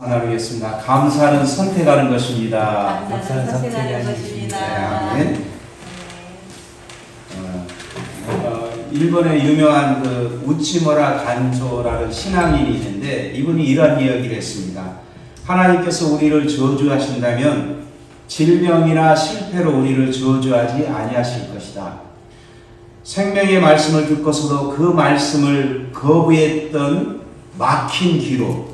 나누겠습니다. 감사는 선택하는 것입니다. 감사는 선택하는 것입니다. 아멘. 일본의 유명한 그 우치무라 간조라는 신앙인이 있는데 이분이 이런 이야기를 했습니다. 하나님께서 우리를 저주하신다면 질병이나 실패로 우리를 저주하지 아니하실 것이다. 생명의 말씀을 듣고서도 그 말씀을 거부했던 막힌 귀로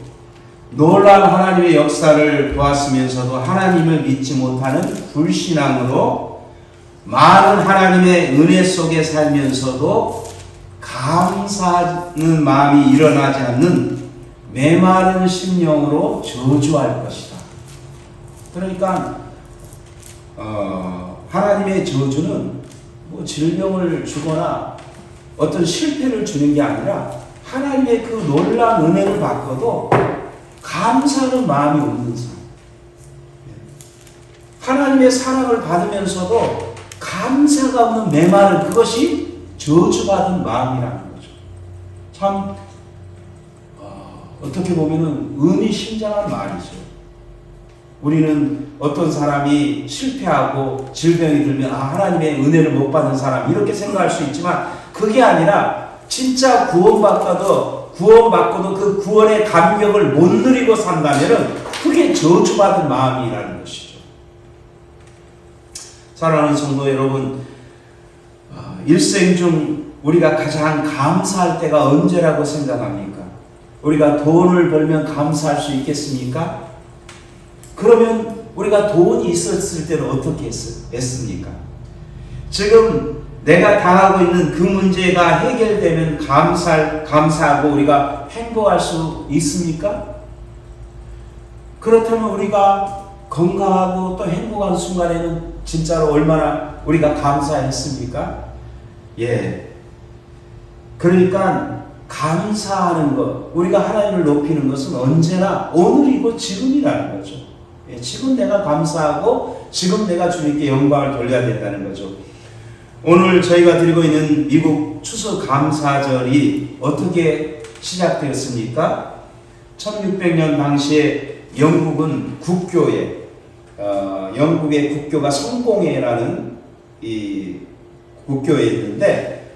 놀라운 하나님의 역사를 보았으면서도 하나님을 믿지 못하는 불신앙으로 많은 하나님의 은혜 속에 살면서도 감사하는 마음이 일어나지 않는 메마른 심령으로 저주할 것이다. 그러니까 하나님의 저주는 뭐 질병을 주거나 어떤 실패를 주는 게 아니라 하나님의 그 놀라운 은혜를 받고도 감사하는 마음이 없는 사람, 하나님의 사랑을 받으면서도 감사가 없는 메마른 그것이 저주받은 마음이라는 거죠. 참 어떻게 보면은 의미심장한 말이죠. 우리는 어떤 사람이 실패하고 질병이 들면 하나님의 은혜를 못 받는 사람 이렇게 생각할 수 있지만 그게 아니라 진짜 구원받고도 그 구원의 감격을 못 누리고 산다면은 그게 저주받은 마음이라는 것이죠. 사랑하는 성도 여러분, 일생 중 우리가 가장 감사할 때가 언제라고 생각합니까? 우리가 돈을 벌면 감사할 수 있겠습니까? 그러면 우리가 돈이 있었을 때는 어떻게 했습니까? 지금 내가 당하고 있는 그 문제가 해결되면 감사하고 우리가 행복할 수 있습니까? 그렇다면 우리가 건강하고 또 행복한 순간에는 진짜로 얼마나 우리가 감사했습니까? 예. 그러니까 감사하는 것, 우리가 하나님을 높이는 것은 언제나 오늘이고 지금이라는 거죠. 예, 지금 내가 감사하고 지금 내가 주님께 영광을 돌려야 된다는 거죠. 오늘 저희가 드리고 있는 미국 추수감사절이 어떻게 시작되었습니까? 1600년 당시에 영국은 국교에 영국의 국교가 성공회라는 이 국교에 있는데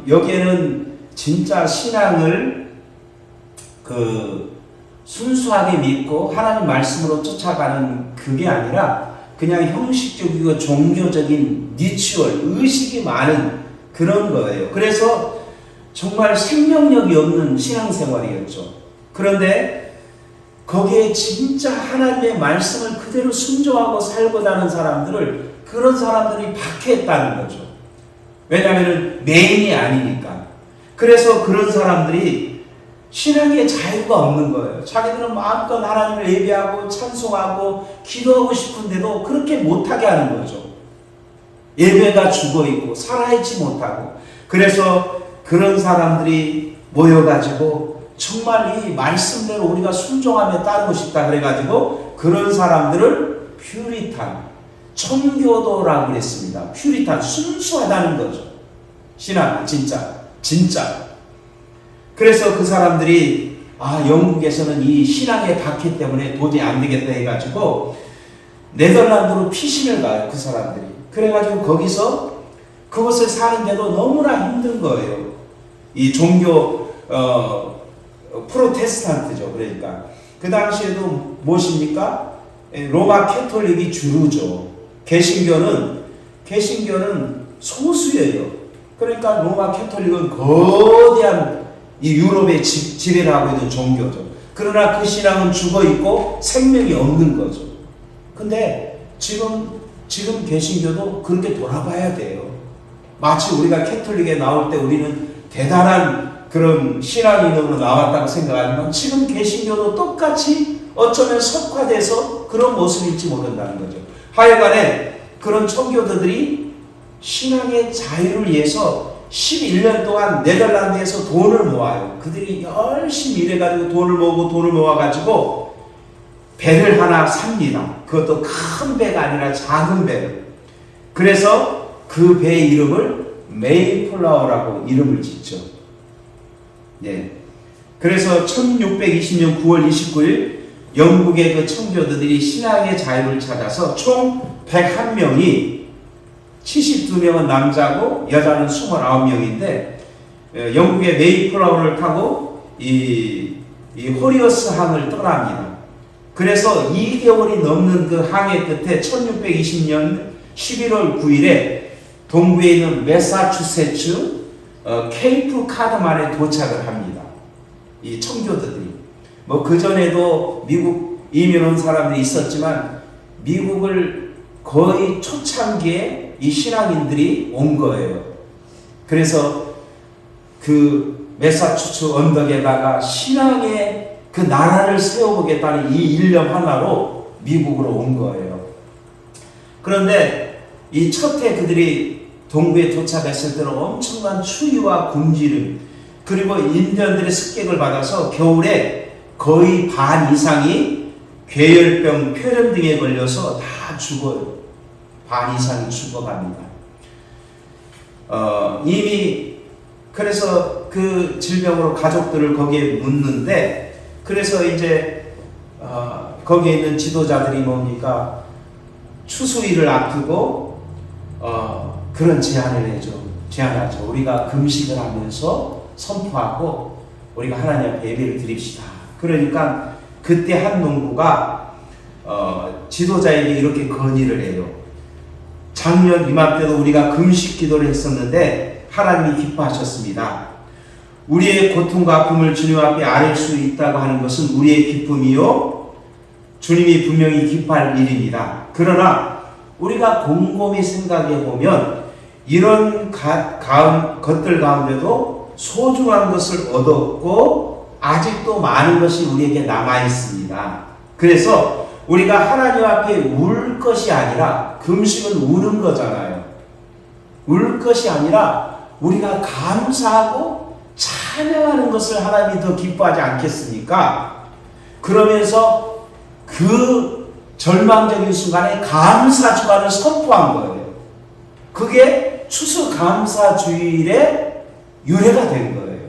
여기에는 진짜 신앙을 순수하게 믿고 하나님 말씀으로 쫓아가는 그게 아니라 그냥 형식적이고 종교적인 리추얼, 의식이 많은 그런 거예요. 그래서 정말 생명력이 없는 신앙생활이었죠. 그런데 거기에 진짜 하나님의 말씀을 그대로 순종하고 살고자 하는 사람들을 그런 사람들이 박해했다는 거죠. 왜냐하면 메인이 아니니까. 그래서 그런 사람들이 신앙의 자유가 없는 거예요. 자기들은 마음껏 하나님을 예배하고 찬송하고 기도하고 싶은데도 그렇게 못하게 하는 거죠. 예배가 죽어있고 살아있지 못하고. 그래서 그런 사람들이 모여가지고 정말 이 말씀대로 우리가 순종하며 따르고 싶다 그래가지고 그런 사람들을 퓨리탄, 청교도라고 그랬습니다. 퓨리탄, 순수하다는 거죠. 신앙, 진짜. 그래서 그 사람들이 영국에서는 이 신앙의 박해 때문에 도저히 안 되겠다 해가지고 네덜란드로 피신을 가요. 그 사람들이. 그래가지고 거기서 그것을 사는데도 너무나 힘든 거예요. 이 종교 프로테스탄트죠. 그러니까 그 당시에도 무엇입니까? 로마 캐톨릭이 주류죠. 개신교는 소수예요. 그러니까 로마 캐톨릭은 거대한 이 유럽에 지배를 하고 있는 종교죠. 그러나 그 신앙은 죽어있고 생명이 없는 거죠. 근데 지금 개신교도 그렇게 돌아봐야 돼요. 마치 우리가 캐톨릭에 나올 때 우리는 대단한 그런 신앙인으로 나왔다고 생각하지만 지금 개신교도 똑같이 어쩌면 석화돼서 그런 모습일지 모른다는 거죠. 하여간에 그런 청교도들이 신앙의 자유를 위해서 11년 동안 네덜란드에서 돈을 모아요. 그들이 열심히 일해가지고 돈을 모아가지고 배를 하나 삽니다. 그것도 큰 배가 아니라 작은 배를. 그래서 그 배의 이름을 메이플라워라고 이름을 짓죠. 예. 그래서 1620년 9월 29일 영국의 그 청교도들이 신앙의 자유를 찾아서 총 101명이 72명은 남자고 여자는 29명인데 영국의 메이플라워를 타고 이 호리어스 항을 떠납니다. 그래서 2개월이 넘는 그 항해 끝에 1620년 11월 9일에 동부에 있는 매사추세츠 케이프 카드만에 도착을 합니다. 이 청교도들이 뭐 그전에도 미국 이민 온 사람들이 있었지만 미국을 거의 초창기에 이 신앙인들이 온 거예요. 그래서 그 매사추세츠 언덕에다가 신앙의 그 나라를 세워보겠다는 이 일념 하나로 미국으로 온 거예요. 그런데 이 첫해 그들이 동부에 도착했을 때는 엄청난 추위와 굶주림 그리고 인디언들의 습격을 받아서 겨울에 거의 반 이상이 괴열병, 폐렴 등에 걸려서 다 죽어요. 반 이상이 죽어갑니다. 이미 그래서 그 질병으로 가족들을 거기에 묻는데 그래서 이제 거기에 있는 지도자들이 뭡니까? 추수일을 앞두고 그런 제안하죠. 우리가 금식을 하면서 선포하고 우리가 하나님 앞에 예배를 드립시다. 그러니까 그때 한 농부가 지도자에게 이렇게 건의를 해요. 작년 이맘때도 우리가 금식 기도를 했었는데 하나님이 기뻐하셨습니다. 우리의 고통과 아픔을 주님 앞에 아릴 수 있다고 하는 것은 우리의 기쁨이요 주님이 분명히 기뻐할 일입니다. 그러나 우리가 곰곰이 생각해 보면 이런 것들 가운데도 소중한 것을 얻었고 아직도 많은 것이 우리에게 남아 있습니다. 그래서 우리가 하나님 앞에 울 것이 아니라 금식은 우는 거잖아요. 울 것이 아니라 우리가 감사하고 찬양하는 것을 하나님이 더 기뻐하지 않겠습니까? 그러면서 그 절망적인 순간에 감사 주간을 선포한 거예요. 그게 추수감사주일의 유래가 된 거예요.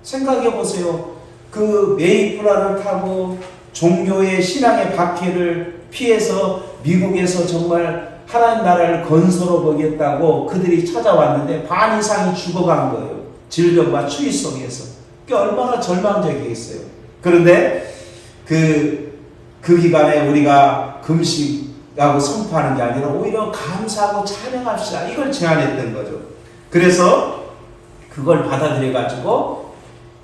생각해 보세요. 그 메이플라를 타고 종교의 신앙의 박해를 피해서 미국에서 정말 하나님 나라를 건설해 보겠다고 그들이 찾아왔는데 반 이상이 죽어간 거예요. 질병과 추위 속에서. 그게 얼마나 절망적이겠어요. 그런데 그 기간에 우리가 금식하고 선포하는 게 아니라 오히려 감사하고 찬양합시다. 이걸 제안했던 거죠. 그래서 그걸 받아들여 가지고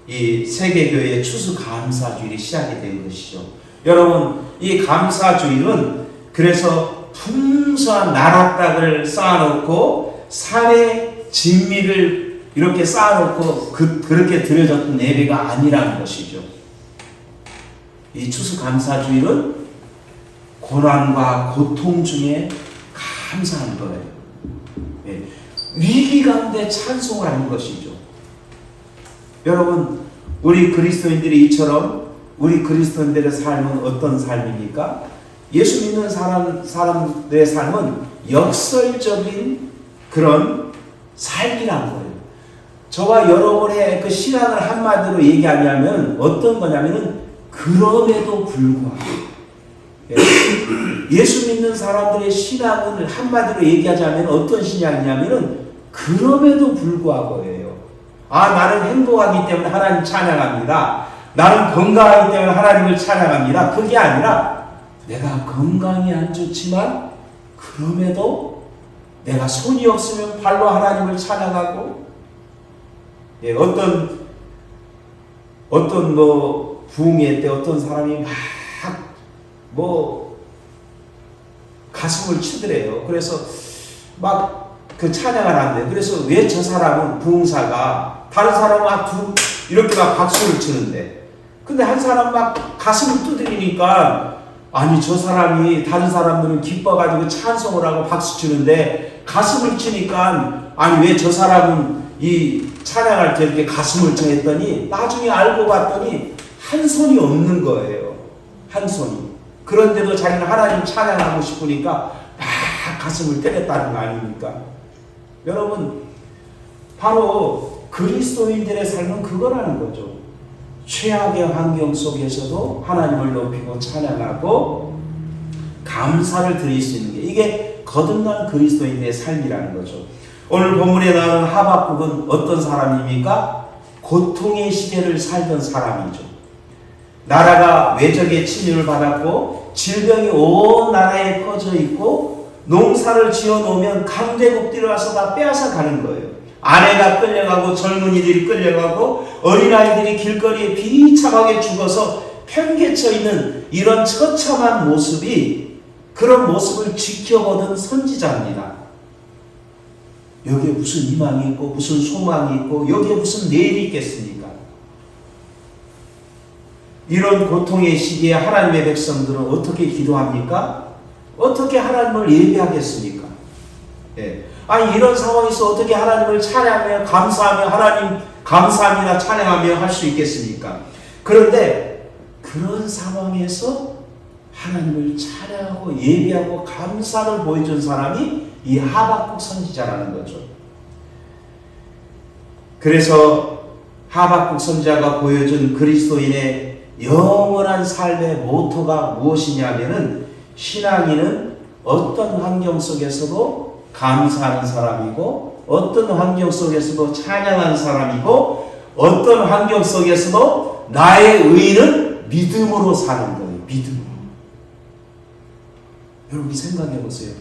이 세계교회의 추수감사주일이 시작이 된 것이죠. 여러분, 이 감사주일은 그래서 풍성한 나라 땅을 쌓아놓고 산의 진미를 이렇게 쌓아놓고 그렇게 드려졌던 예배가 아니라는 것이죠. 이 추수감사주일은 고난과 고통 중에 감사한 거예요. 네. 위기 가운데 찬송을 하는 것이죠. 여러분, 우리 그리스도인들이 이처럼 우리 그리스도인들의 삶은 어떤 삶입니까? 예수 믿는 사람들의 삶은 역설적인 그런 삶이란 거예요. 저와 여러분의 그 신앙을 한마디로 얘기하냐면 어떤 거냐면은 그럼에도 불구하고 예수 믿는 사람들의 신앙을 한마디로 얘기하자면 어떤 신앙이냐면은 그럼에도 불구하고예요. 나는 행복하기 때문에 하나님 찬양합니다. 나는 건강하기 때문에 하나님을 찬양합니다. 그게 아니라 내가 건강이 안 좋지만 그럼에도 내가 손이 없으면 발로 하나님을 찬양하고 어떤 부흥회 때 어떤 사람이 가슴을 치더래요. 그래서 그 찬양을 한대. 그래서 왜 저 사람은 부흥사가 다른 사람은 이렇게 박수를 치는데 근데 한 사람 가슴을 두드리니까 아니 저 사람이 다른 사람들은 기뻐가지고 찬송을 하고 박수 치는데 가슴을 치니까 아니 왜 저 사람은 이 찬양할 때 이렇게 가슴을 쳐 했더니 나중에 알고 봤더니 한 손이 없는 거예요. 한 손이. 그런데도 자기는 하나님 찬양하고 싶으니까 가슴을 때렸다는 거 아닙니까? 여러분, 바로 그리스도인들의 삶은 그거라는 거죠. 최악의 환경 속에서도 하나님을 높이고 찬양하고 감사를 드릴 수 있는 게 이게 거듭난 그리스도인의 삶이라는 거죠. 오늘 본문에 나오는 하박국은 어떤 사람입니까? 고통의 시대를 살던 사람이죠. 나라가 외적의 침입을 받았고 질병이 온 나라에 퍼져 있고 농사를 지어 놓으면 강대국들이 와서 다 빼앗아 가는 거예요. 아내가 끌려가고 젊은이들이 끌려가고 어린아이들이 길거리에 비참하게 죽어서 평개쳐 있는 이런 처참한 모습이 그런 모습을 지켜보던 선지자입니다. 여기에 무슨 희망이 있고 무슨 소망이 있고 여기에 무슨 내일이 있겠습니까? 이런 고통의 시기에 하나님의 백성들은 어떻게 기도합니까? 어떻게 하나님을 예배하겠습니까? 예. 아니 이런 상황에서 어떻게 하나님을 찬양하며 감사하며 하나님 감사합니다 찬양하며 할 수 있겠습니까? 그런데 그런 상황에서 하나님을 찬양하고 예배하고 감사를 보여준 사람이 이 하박국 선지자라는 거죠. 그래서 하박국 선지자가 보여준 그리스도인의 영원한 삶의 모토가 무엇이냐면은 신앙인은 어떤 환경 속에서도 감사하는 사람이고 어떤 환경 속에서도 찬양하는 사람이고 어떤 환경 속에서도 나의 의는 믿음으로 사는 거예요. 믿음으로. 여러분 생각해 보세요.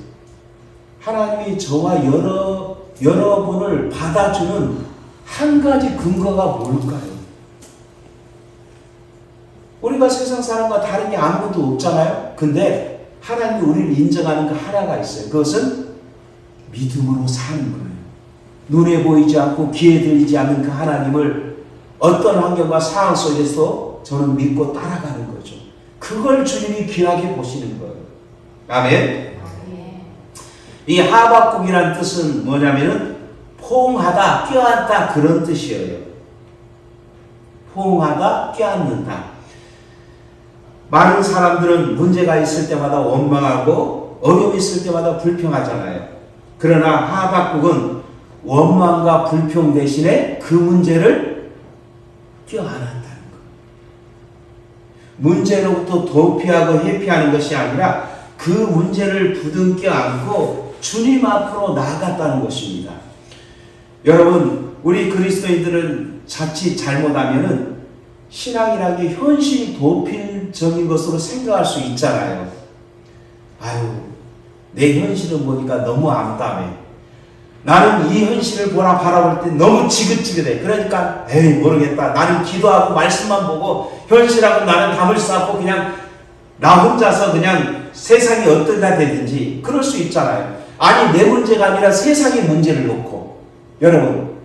하나님이 저와 여러분을 받아주는 한 가지 근거가 뭘까요? 우리가 세상 사람과 다른 게 아무것도 없잖아요. 근데 하나님이 우리를 인정하는 거 하나가 있어요. 그것은 믿음으로 사는 거예요. 눈에 보이지 않고 귀에 들리지 않는 그 하나님을 어떤 환경과 상황 속에서 저는 믿고 따라가는 거죠. 그걸 주님이 귀하게 보시는 거예요. 아멘. 이 하박국이라는 뜻은 뭐냐면은 포옹하다, 껴안다 그런 뜻이에요. 포옹하다, 껴안는다. 많은 사람들은 문제가 있을 때마다 원망하고 어려움이 있을 때마다 불평하잖아요. 그러나 하박국은 원망과 불평 대신에 그 문제를 껴안았다는 것. 문제로부터 도피하고 회피하는 것이 아니라 그 문제를 부둥켜 안고 주님 앞으로 나아갔다는 것입니다. 여러분, 우리 그리스도인들은 자칫 잘못하면은 신앙이라는 게 현실 도필적인 것으로 생각할 수 있잖아요. 아유, 내 현실은 보니까 너무 암담해. 나는 이 현실을 바라볼 때 너무 지긋지긋해. 그러니까 에이 모르겠다. 나는 기도하고 말씀만 보고 현실하고 나는 담을 쌓고 그냥 나 혼자서 그냥 세상이 어떠다 되든지 그럴 수 있잖아요. 아니 내 문제가 아니라 세상의 문제를 놓고 여러분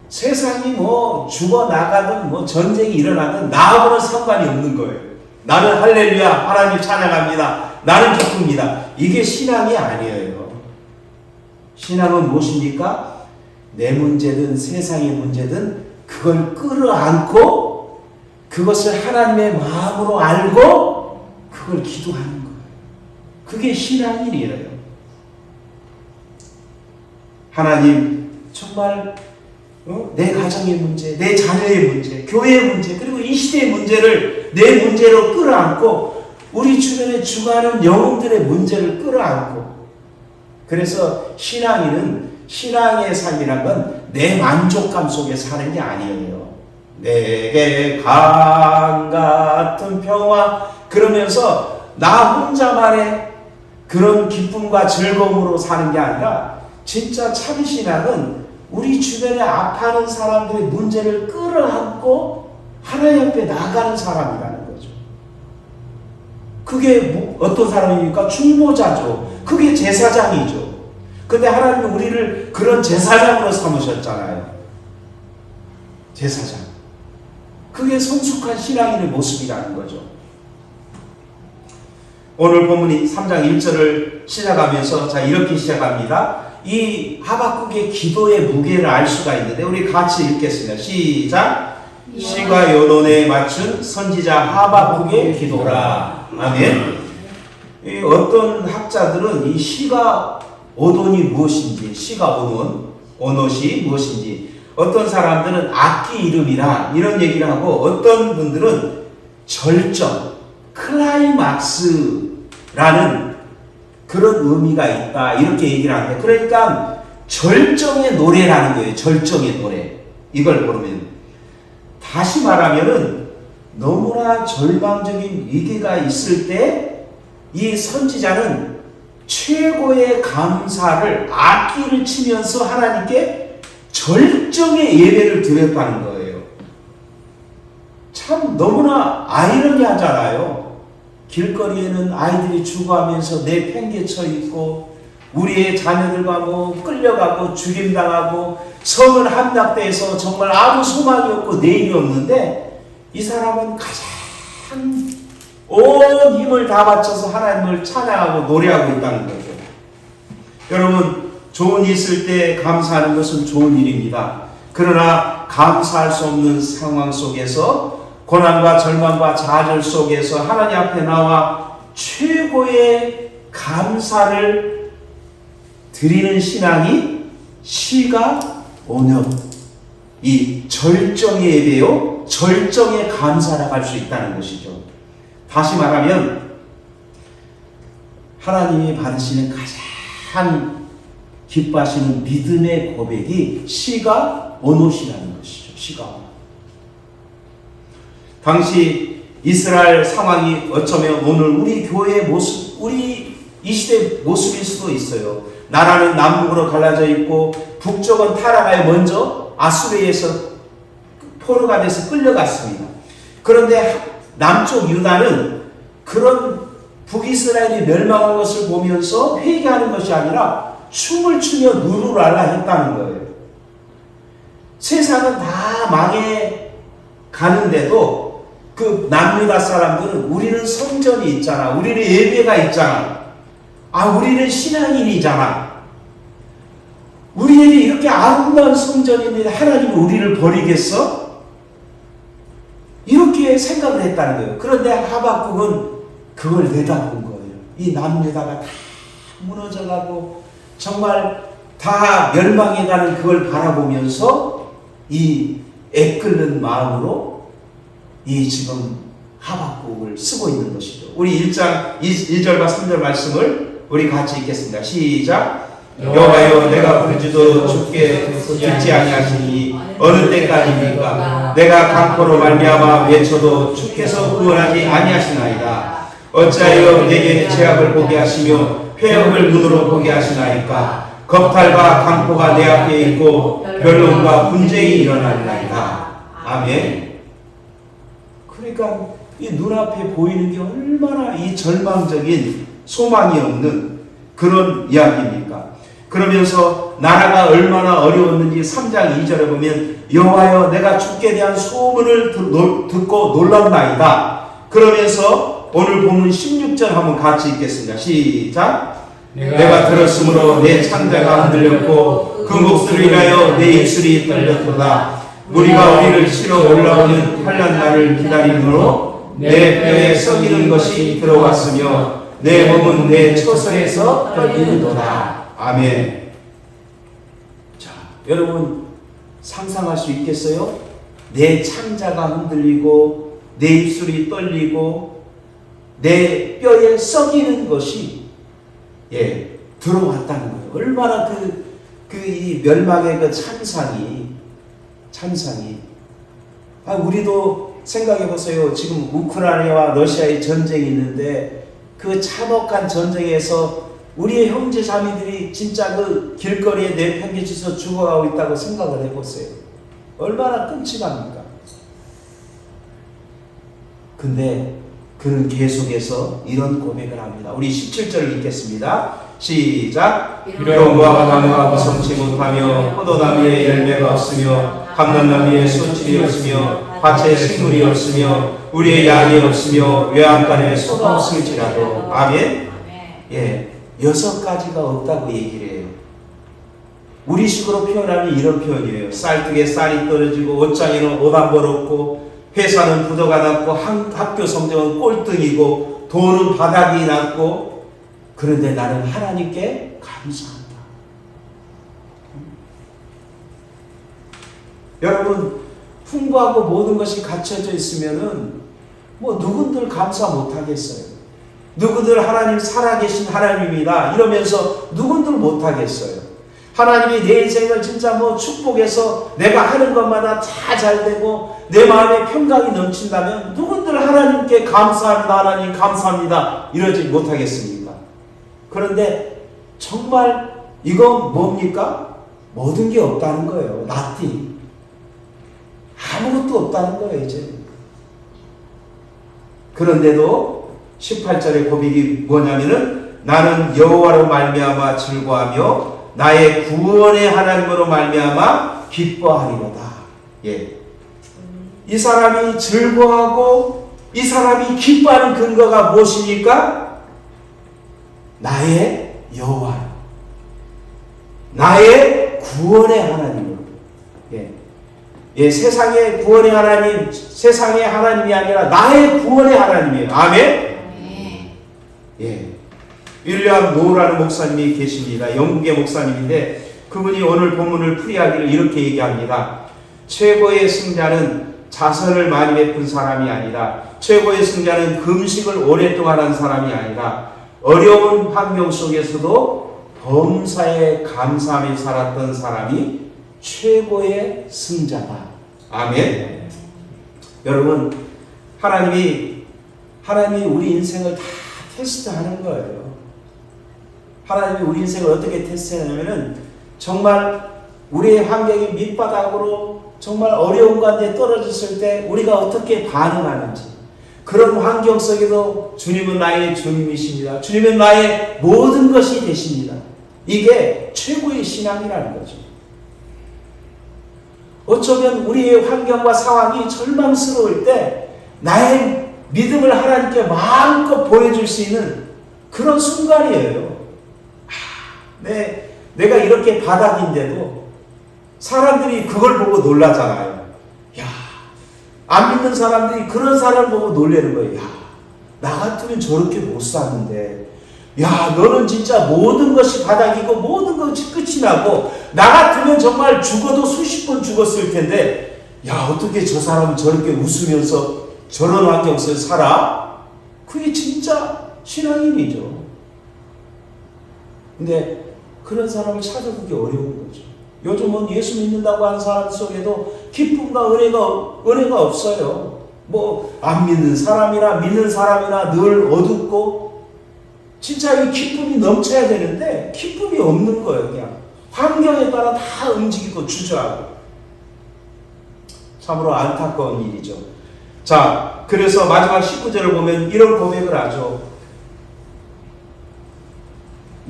세상이 뭐 죽어나가든 뭐 전쟁이 일어나든 나하고는 상관이 없는 거예요. 나는 할렐루야 하나님 찬양합니다. 나는 기쁩니다. 이게 신앙이 아니에요. 신앙은 무엇입니까? 내 문제든 세상의 문제든 그걸 끌어안고 그것을 하나님의 마음으로 알고 그걸 기도하는 거예요. 그게 신앙이에요. 하나님 정말 내 가정의 문제, 내 자녀의 문제, 교회의 문제, 그리고 이 시대의 문제를 내 문제로 끌어안고 우리 주변에 죽어가는 영혼들의 문제를 끌어안고 그래서 신앙인은 신앙의 삶이란 건 내 만족감 속에 사는 게 아니에요. 내게 강 같은 평화 그러면서 나 혼자만의 그런 기쁨과 즐거움으로 사는 게 아니라 진짜 참 신앙은 우리 주변에 아파하는 사람들의 문제를 끌어안고 하나님 앞에 나가는 사람이라는 거죠. 그게 어떤 사람입니까? 중보자죠. 그게 제사장이죠. 근데 하나님은 우리를 그런 제사장으로 삼으셨잖아요. 제사장. 그게 성숙한 신앙인의 모습이라는 거죠. 오늘 본문이 3장 1절을 시작하면서 자 이렇게 시작합니다. 이 하박국의 기도의 무게를 알 수가 있는데 우리 같이 읽겠습니다. 시작. 시가 요논에 맞춘 선지자 하박국의 기도라. 아멘. 어떤 학자들은 이 시가 오돈이 무엇인지, 시가 오논이 무엇인지, 어떤 사람들은 악기 이름이라 이런 얘기를 하고 어떤 분들은 절정, 클라이막스라는 그런 의미가 있다 이렇게 얘기를 하는데 그러니까 절정의 노래라는 거예요. 절정의 노래. 이걸 보면 다시 말하면은 너무나 절망적인 위기가 있을 때 이 선지자는 최고의 감사를 악기를 치면서 하나님께 절정의 예배를 드렸다는 거예요. 참 너무나 아이러니하잖아요. 길거리에는 아이들이 죽어가면서 내팽개쳐 있고 우리의 자녀들과 뭐 끌려가고 죽임당하고 성은 함락돼서 정말 아무 소망이 없고 내일이 없는데 이 사람은 가장 온 힘을 다 바쳐서 하나님을 찬양하고 노래하고 있다는 거죠. 여러분 좋은 일 있을 때 감사하는 것은 좋은 일입니다. 그러나 감사할 수 없는 상황 속에서 고난과 절망과 좌절 속에서 하나님 앞에 나와 최고의 감사를 드리는 신앙이 시가 오늘 이 절정의 예배요 절정의 감사라고 할 수 있다는 것이죠. 다시 말하면 하나님이 받으시는 가장 기뻐하시는 믿음의 고백이 시가 오노시라는 것이죠. 시가 오노. 당시 이스라엘 상황이 어쩌면 오늘 우리 교회의 모습, 우리 이 시대의 모습일 수도 있어요. 나라는 남북으로 갈라져 있고 북쪽은 타락하여 먼저 아수르에서 포로가 돼서 끌려갔습니다. 그런데 남쪽 유다는 그런 북이스라엘이 멸망한 것을 보면서 회개하는 것이 아니라 춤을 추며 누르랄라 했다는 거예요. 세상은 다 망해 가는데도 그 남유다 사람들은 우리는 성전이 있잖아. 우리는 예배가 있잖아. 우리는 신앙인이잖아. 우리에게 이렇게 아름다운 성전인데 하나님이 우리를 버리겠어? 이렇게 생각을 했다는 거예요. 그런데 하박국은 그걸 내다본 거예요. 이 남유다가 다 무너져가고 정말 다 멸망해가는 그걸 바라보면서 이 애끓는 마음으로 이 지금 하박국을 쓰고 있는 것이죠. 우리 1장 1절과 3절 말씀을 우리 같이 읽겠습니다. 시작. 여호와여 내가 부르짖어도 주께 듣지 아니하시니 어느 때까지입니까? 내가 강포로 말미암아 외쳐도 주께서 구원하지 아니하시나이다. 어찌하여 내게 죄악을 보게 하시며 회역을 눈으로 보게 하시나이까? 겁탈과 강포가 내 앞에 있고 변론과 분쟁이 일어나리나이다. 아멘. 그러니까 이 눈앞에 보이는 게 얼마나 이 절망적인 소망이 없는 그런 이야기입니까? 그러면서 나라가 얼마나 어려웠는지 3장 2절에 보면 여호와여 내가 주께 대한 소문을 듣고 놀랐나이다. 그러면서 오늘 본문 16절 한번 같이 읽겠습니다. 시작. 내가 들었으므로 내 창자가 흔들렸고 그 목소리를 인하여 내 입술이 떨렸도다. 무리가 우리를 치러 올라오는 환난 날을 기다림으로 내 뼈에 썩이는 것이 들어왔으며 내 몸은 내 처소에서 떨리는도다. 아멘. 자, 여러분 상상할 수 있겠어요? 내 창자가 흔들리고 내 입술이 떨리고 내 뼈에 썩이는 것이 들어왔다는 거예요. 얼마나 이 멸망의 그 참상이 우리도 생각해 보세요. 지금 우크라이나와 러시아의 전쟁이 있는데 그 참혹한 전쟁에서 우리의 형제 자매들이 진짜 그 길거리에 내팽개쳐서 죽어가고 있다고 생각을 해보세요. 얼마나 끔찍합니까? 근데 그는 계속해서 이런 고백을 합니다. 우리 17절을 읽겠습니다. 시작. 비록 무화과나무가 무성치 못하며 포도나무에 열매가 없으며 감람나무에 소출이 없으며 밭에 식물이 없으며 우리의 양이 없으며 외양간에 소가 없을지라도 아멘. 6가지가 없다고 얘기를 해요. 우리식으로 표현하면 이런 표현이에요. 쌀뜨게 쌀이 떨어지고 옷장에는 옷 한 벌 없고 회사는 부도가 났고 학교 성적은 꼴등이고 돈은 바닥이 났고 그런데 나는 하나님께 감사한다. 여러분, 풍부하고 모든 것이 갖춰져 있으면은 뭐 누군들 감사 못하겠어요. 누구들 하나님 살아계신 하나님이다 이러면서 누군들 못하겠어요. 하나님이 내 인생을 진짜 뭐 축복해서 내가 하는 것마다 다 잘 되고 내 마음에 평강이 넘친다면 누군들 하나님께 감사합니다, 하나님 감사합니다 이러지 못하겠습니까? 그런데 정말 이거 뭡니까? 모든 게 없다는 거예요. nothing. 아무것도 없다는 거예요 이제. 그런데도 18절의 고백이 뭐냐면은 나는 여호와로 말미암아 즐거하며 나의 구원의 하나님으로 말미암아 기뻐하리로다. 예. 이 사람이 즐거워하고 이 사람이 기뻐하는 근거가 무엇입니까? 나의 여호와, 나의 구원의 하나님으로. 예. 예, 세상의 구원의 하나님, 세상의 하나님이 아니라 나의 구원의 하나님이에요. 아멘? 예. 윌리엄 노라는 목사님이 계십니다. 영국의 목사님인데 그분이 오늘 본문을 풀이하기를 이렇게 얘기합니다. 최고의 승자는 자선을 많이 베푼 사람이 아니라, 최고의 승자는 금식을 오랫동안 한 사람이 아니라 어려운 환경 속에서도 범사에 감사하며 살았던 사람이 최고의 승자다. 아멘. 여러분, 하나님이 우리 인생을 다 테스트하는 거예요. 하나님이 우리 인생을 어떻게 테스트하냐면은 정말 우리의 환경이 밑바닥으로 정말 어려운 가운데 떨어졌을 때 우리가 어떻게 반응하는지, 그런 환경 속에도 주님은 나의 주님이십니다. 주님은 나의 모든 것이 되십니다. 이게 최고의 신앙이라는 거죠. 어쩌면 우리의 환경과 상황이 절망스러울 때 나의 믿음을 하나님께 마음껏 보여줄 수 있는 그런 순간이에요. 내가 이렇게 바닥인데도 사람들이 그걸 보고 놀라잖아요. 야, 안 믿는 사람들이 그런 사람을 보고 놀라는 거예요. 야, 나 같으면 저렇게 못 사는데, 야, 너는 진짜 모든 것이 바닥이고 모든 것이 끝이 나고 나 같으면 정말 죽어도 수십 번 죽었을 텐데, 야, 어떻게 저 사람은 저렇게 웃으면서 저런 환경 속에서 살아? 그게 진짜 신앙인이죠. 근데 그런 사람을 찾아보기 어려운 거죠. 요즘은 예수 믿는다고 하는 사람 속에도 기쁨과 은혜가 없어요. 뭐 안 믿는 사람이나 믿는 사람이나 늘 어둡고, 진짜 이 기쁨이 넘쳐야 되는데 기쁨이 없는 거예요. 그냥 환경에 따라 다 움직이고 주저하고. 참으로 안타까운 일이죠. 자, 그래서 마지막 19절을 보면 이런 고백을 하죠.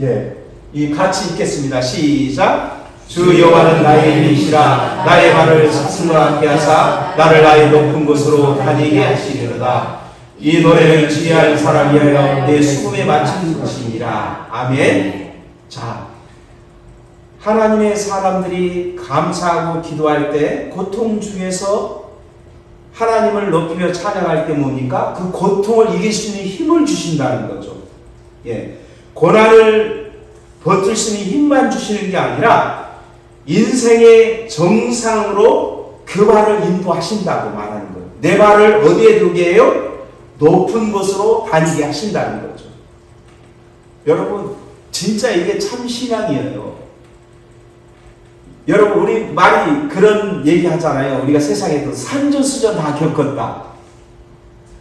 예, 이 같이 읽겠습니다. 시작. 주 여호와는 나의 힘이시라. 나의 발을 사슴과 함께 하사 나를 나의 높은 곳으로 다니게 하시리로다. 이 노래를 지혜할 사람이여 내 수금에 맞춘 것이니라. 아멘. 자, 하나님의 사람들이 감사하고 기도할 때 고통 중에서 하나님을 높이며 찬양할 때 뭡니까? 그 고통을 이길 수 있는 힘을 주신다는 거죠. 예, 고난을 버틸 수 있는 힘만 주시는 게 아니라 인생의 정상으로 그 발을 인도하신다고 말하는 거예요. 내 발을 어디에 두게 해요? 높은 곳으로 다니게 하신다는 거죠. 여러분, 진짜 이게 참 신앙이에요. 여러분, 우리 말이 그런 얘기 하잖아요. 우리가 세상에서 산전수전 다 겪었다.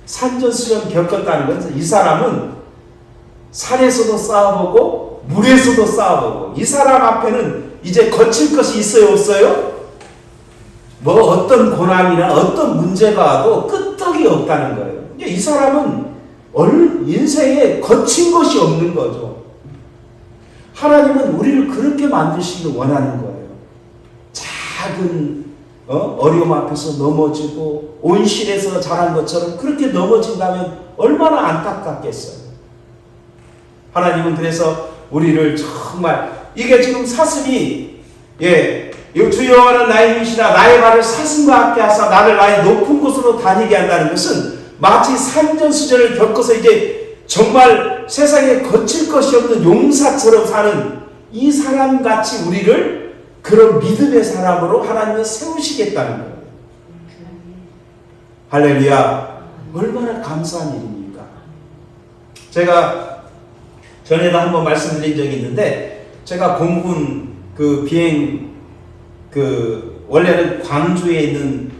산전수전 겪었다는 것은 이 사람은 산에서도 싸워보고 물에서도 싸워보고, 이 사람 앞에는 이제 거칠 것이 있어요, 없어요? 뭐 어떤 고난이나 어떤 문제가 와도 끄떡이 없다는 거예요. 이 사람은 인생에 거친 것이 없는 거죠. 하나님은 우리를 그렇게 만드시길 원하는 거예요. 작은 어려움 앞에서 넘어지고 온실에서 자란 것처럼 그렇게 넘어진다면 얼마나 안타깝겠어요. 하나님은 그래서 우리를 정말, 이게 지금 사슴이, 예, 주 여호와는 나의 힘이시라. 나의 발을 사슴과 함께 하사 나를 나의 높은 곳으로 다니게 한다는 것은 마치 산전수전을 겪어서 이제 정말 세상에 거칠 것이 없는 용사처럼 사는 이 사람같이 우리를 그런 믿음의 사람으로 하나님은 세우시겠다는 거예요. 할렐루야. 얼마나 감사한 일입니까? 제가 전에도 한번 말씀드린 적이 있는데, 제가 공군 그 비행 원래는 광주에 있는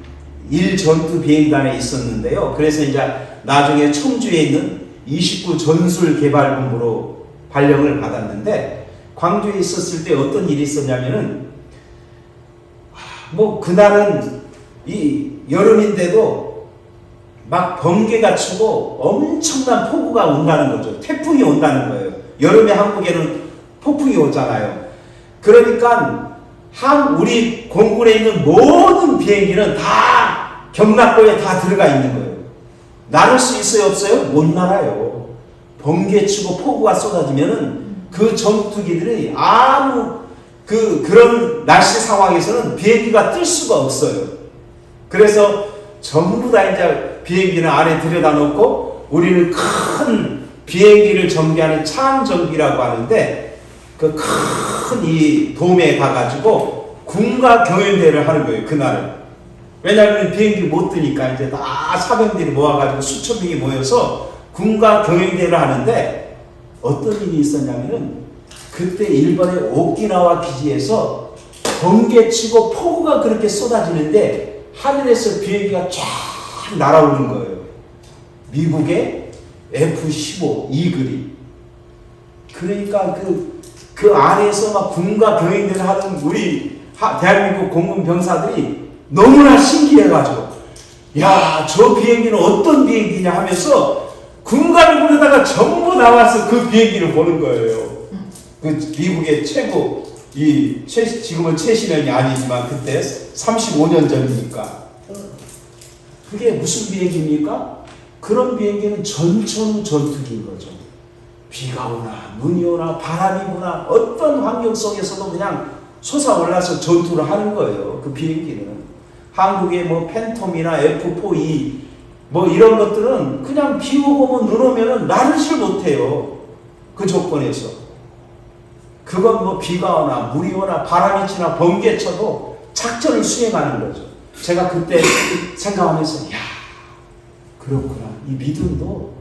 1전투 비행단에 있었는데요. 그래서 이제 나중에 청주에 있는 29 전술개발본부로 발령을 받았는데, 광주에 있었을 때 어떤 일이 있었냐면은, 뭐 그날은 이 여름인데도 막 번개가 치고 엄청난 폭우가 온다는 거죠. 태풍이 온다는 거예요. 여름에 한국에는 폭풍이 오잖아요. 그러니까 우리 공군에 있는 모든 비행기는 다 경납고에 다 들어가 있는 거예요. 나를 수 있어요, 없어요? 못 날아요. 번개 치고 폭우가 쏟아지면은 그 전투기들이 그런 날씨 상황에서는 비행기가 뜰 수가 없어요. 그래서 전부 다 이제 비행기는 안에 들여다 놓고, 우리는 큰 비행기를 전개하는 차항전기라고 하는데, 그 큰 이 돔에 가가지고 군과 경연대회를 하는 거예요, 그날은. 왜냐하면 비행기 못 뜨니까 이제 다 사병들이 모아가지고 수천 명이 모여서 군과 경연대회를 하는데, 어떤 일이 있었냐면은, 그때 일본의 오키나와 기지에서 번개치고 폭우가 그렇게 쏟아지는데 하늘에서 비행기가 쫙 날아오는 거예요. 미국의 F-15 이글이. 그러니까 그 안에서 막 군과 병행대를 하는 우리 대한민국 공군 병사들이 너무나 신기해가지고, 야, 저 비행기는 어떤 비행기냐 하면서 군가를 부르다가 전부 나와서 그 비행기를 보는 거예요. 그 미국의 최고, 지금은 최신형이 아니지만 그때 35년 전이니까. 그게 무슨 비행기입니까? 그런 비행기는 전천 전투기인 거죠. 비가 오나 눈이 오나 바람이 부나 어떤 환경 속에서도 그냥 솟아올라서 전투를 하는 거예요. 그 비행기는. 한국의 뭐 팬텀이나 F4E 뭐 이런 것들은 그냥 비 오고 뭐 눈 오면은 나르지를 못해요. 그 조건에서. 그건 뭐 비가 오나 물이 오나 바람이 치나 번개 쳐도 작전을 수행하는 거죠. 제가 그때 생각하면서, 야, 그렇구나. 이 믿음도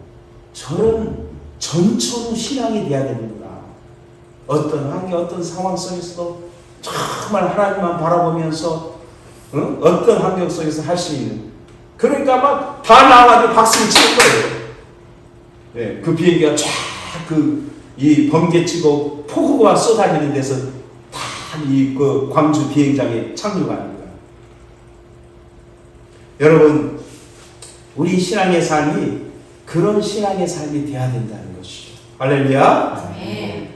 저런 전천후 신앙이 돼야 되는구나. 어떤 환경, 어떤 상황 속에서도 정말 하나님만 바라보면서 어떤 환경 속에서 할 수 있는. 그러니까 막 다 나와가지고 박수를 칠 거예요. 네, 그 비행기가 쫙 이 번개치고 폭우가 쏟아지는 데서 다 그 광주 비행장에 착륙합니다. 여러분, 우리 신앙의 삶이 그런 신앙의 삶이 돼야 된다는 것이죠. 할렐루야. 네.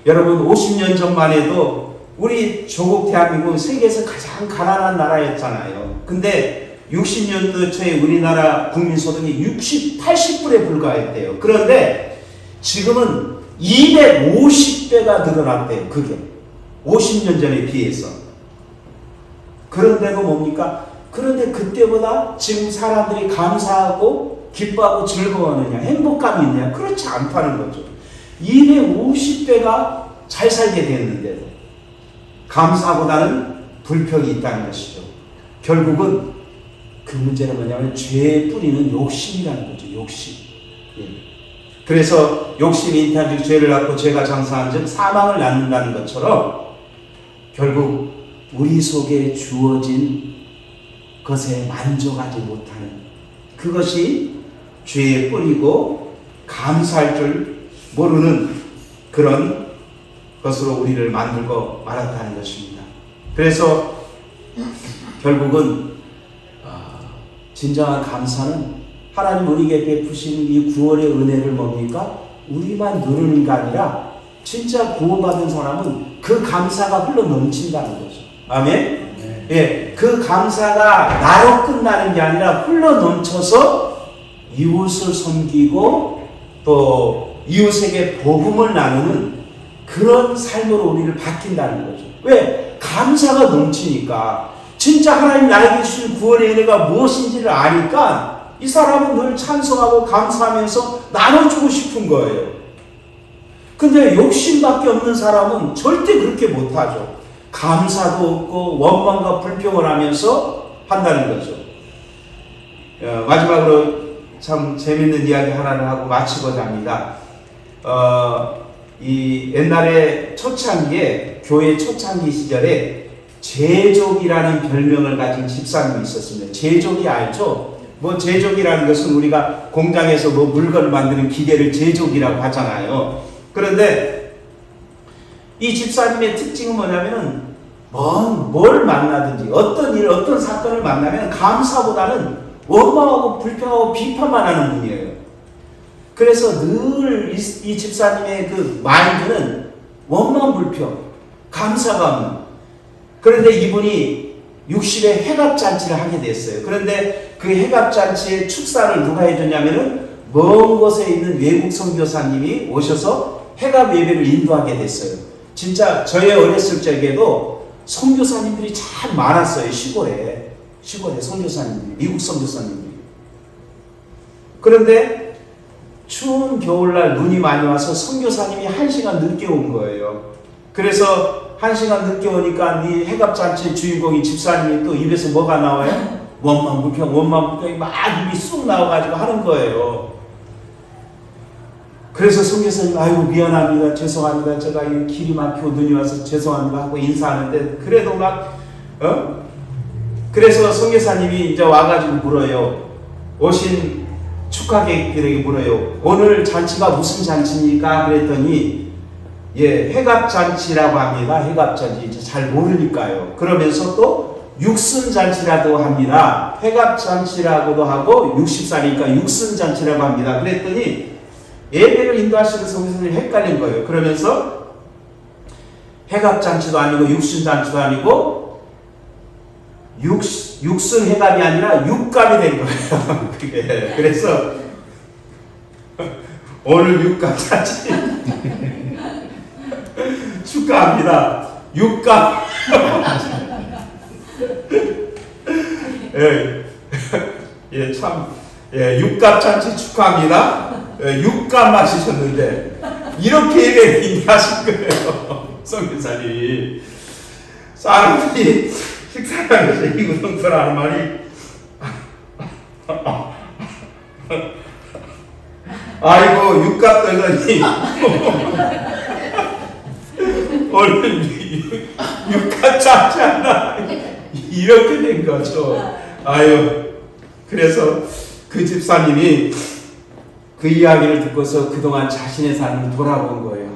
여러분, 50년 전만 해도 우리 조국 대한민국은 세계에서 가장 가난한 나라였잖아요. 근데 60년도 초에 우리나라 국민소득이 80불에 불과했대요. 그런데 지금은 250배가 늘어났대요. 그게 50년 전에 비해서. 그런데도 뭡니까? 그런데 그때보다 지금 사람들이 감사하고 기뻐하고 즐거워하느냐, 행복감이 있느냐? 그렇지 않다는 거죠. 250배가 잘 살게 됐는데도 감사보다는 불평이 있다는 것이죠. 결국은 그 문제는 뭐냐면 죄의 뿌리는 욕심이라는 거죠. 욕심. 예. 그래서 욕심이 인타즉 죄를 낳고 죄가 장사한 즉 사망을 낳는다는 것처럼 결국 우리 속에 주어진 것에 만족하지 못하는 그것이 죄의 뿌리고 감사할 줄 모르는 그런 것으로 우리를 만들고 말았다는 것입니다. 그래서 결국은 진정한 감사는 하나님 우리에게 베푸시는 이 구원의 은혜를 뭡니까? 우리만 누르는 게 아니라 진짜 구원받은 사람은 그 감사가 흘러 넘친다는 거죠. 아멘? 네. 예, 그 감사가 나로 끝나는 게 아니라 흘러 넘쳐서 이웃을 섬기고 또 이웃에게 복음을 나누는 그런 삶으로 우리를 바뀐다는 거죠. 왜? 감사가 넘치니까. 진짜 하나님 나에게 주신 구원의 은혜가 무엇인지를 아니까 이 사람은 늘 찬송하고 감사하면서 나눠주고 싶은 거예요. 근데 욕심밖에 없는 사람은 절대 그렇게 못하죠. 감사도 없고 원망과 불평을 하면서 한다는 거죠. 마지막으로 참 재밌는 이야기 하나를 하고 마치고자 합니다. 이 옛날에 초창기에 교회 초창기 시절에 제족이라는 별명을 가진 집사님이 있었습니다. 제족이 알죠? 뭐 제족이라는 것은 우리가 공장에서 뭐 물건을 만드는 기계를 제족이라고 하잖아요. 그런데 이 집사님의 특징은 뭐냐면은 뭘 만나든지 어떤 일, 어떤 사건을 만나면 감사보다는 원망하고 불평하고 비판만 하는 분이에요. 그래서 늘 이 집사님의 그 마인드는 원망 불평, 감사가 없는. 그런데 이분이 60에 해갑잔치를 하게 됐어요. 그런데 그 해갑잔치의 축사를 누가 해줬냐면은 먼 곳에 있는 외국 선교사님이 오셔서 해갑 예배를 인도하게 됐어요. 진짜 저의 어렸을 적에도 선교사님들이 참 많았어요. 시골에 선교사님들이, 미국 선교사님들이. 그런데 추운 겨울날 눈이 많이 와서 선교사님이 1시간 늦게 온 거예요. 그래서 1시간 늦게 오니까 이 해갑잔치의 주인공이 집사님이 또 입에서 뭐가 나와요? 원망불평이 막 입이 쑥 나와가지고 하는 거예요. 그래서 선교사님 아이고 미안합니다, 죄송합니다, 제가 이 길이 막히고 눈이 와서 죄송합니다 하고 인사하는데 그래도 그래서 선교사님이 이제 와가지고 물어요. 오신 축하객들에게 물어요. 오늘 잔치가 무슨 잔치입니까? 그랬더니 해갑잔치라고 합니다. 해갑잔치 잘 모르니까요. 그러면서 또 육순잔치라도 합니다. 해갑잔치라고도 하고 60살이니까 육순잔치라고 합니다. 그랬더니 예배를 인도하시는 선교사님이 헷갈린 거예요. 그러면서 해갑잔치도 아니고 육순잔치도 아니고 육순해갑이 아니라 육갑이 된 거예요. 그게. 그래서 오늘 육갑잔치 축하합니다. 육갑. 육갑잔치 축하합니다. 육갑 마시셨는데 이렇게 예배를 인도하신 거예요. 선교사님이. 사람들이 식사하면서 이 우성스러운 말이 아이고 육갑 떨더니 오늘 육갑 잡지 않나 이렇게 된 거죠. 그래서 그 집사님이 그 이야기를 듣고서 그동안 자신의 삶을 돌아본 거예요.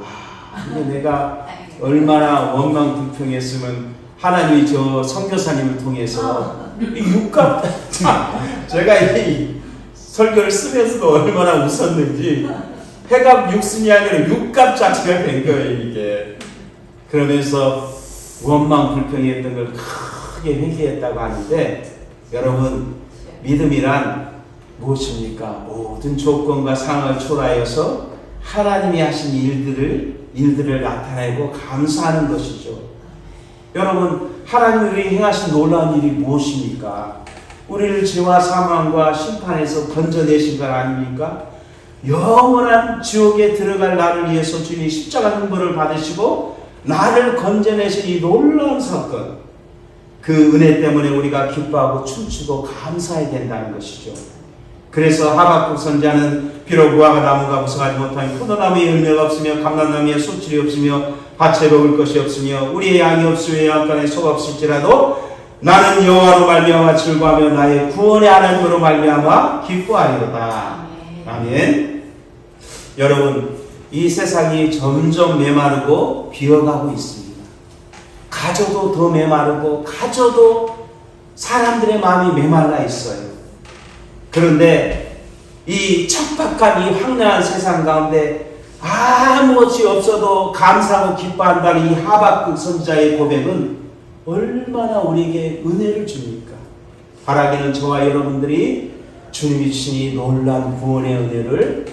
근데 내가 얼마나 원망 불평했으면 하나님이 저 선교사님을 통해서 육갑 제가 이 설교를 쓰면서도 얼마나 웃었는지 해갑 육순이 아니라 육갑 자체가 된 거예요. 이게. 그러면서 원망 불평했던 걸 크게 회개했다고 하는데 여러분 믿음이란 무엇입니까? 모든 조건과 상황을 초월하여서 하나님이 하신 일들을 나타내고 감사하는 것이죠. 여러분 하나님이 행하신 놀라운 일이 무엇입니까? 우리를 죄와 사망과 심판에서 건져내신 것 아닙니까? 영원한 지옥에 들어갈 나를 위해서 주님이 십자가 형벌을 받으시고 나를 건져내신 이 놀라운 사건, 그 은혜 때문에 우리가 기뻐하고 춤추고 감사해야 된다는 것이죠. 그래서 하박국 선지자는 비록 무화과 나무가 무성하지 못하니 포도나무에 열매가 없으며 감람나무에 수출이 없으며 밭에 먹을 것이 없으며 우리의 양이 없으며 양간에 소가 없을지라도 나는 여호와로 말미암아 즐거하며 나의 구원의 하나님으로 말미암아 기뻐하리로다. 아멘. 여러분 이 세상이 점점 메마르고 비어가고 있습니다. 가져도 더 메마르고 가져도 사람들의 마음이 메말라 있어요. 그런데 이 척박한 이 황량한 세상 가운데 아무것이 없어도 감사하고 기뻐한다는 이 하박국 선지자의 고백은 얼마나 우리에게 은혜를 줍니까? 바라기는 저와 여러분들이 주님이 주신 이 놀라운 구원의 은혜를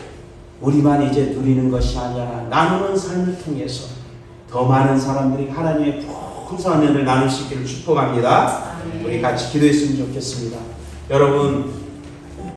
우리만 이제 누리는 것이 아니라 나누는 삶을 통해서 더 많은 사람들이 하나님의 풍성한 은혜를 나눌 수 있기를 축복합니다. 우리 같이 기도했으면 좋겠습니다. 여러분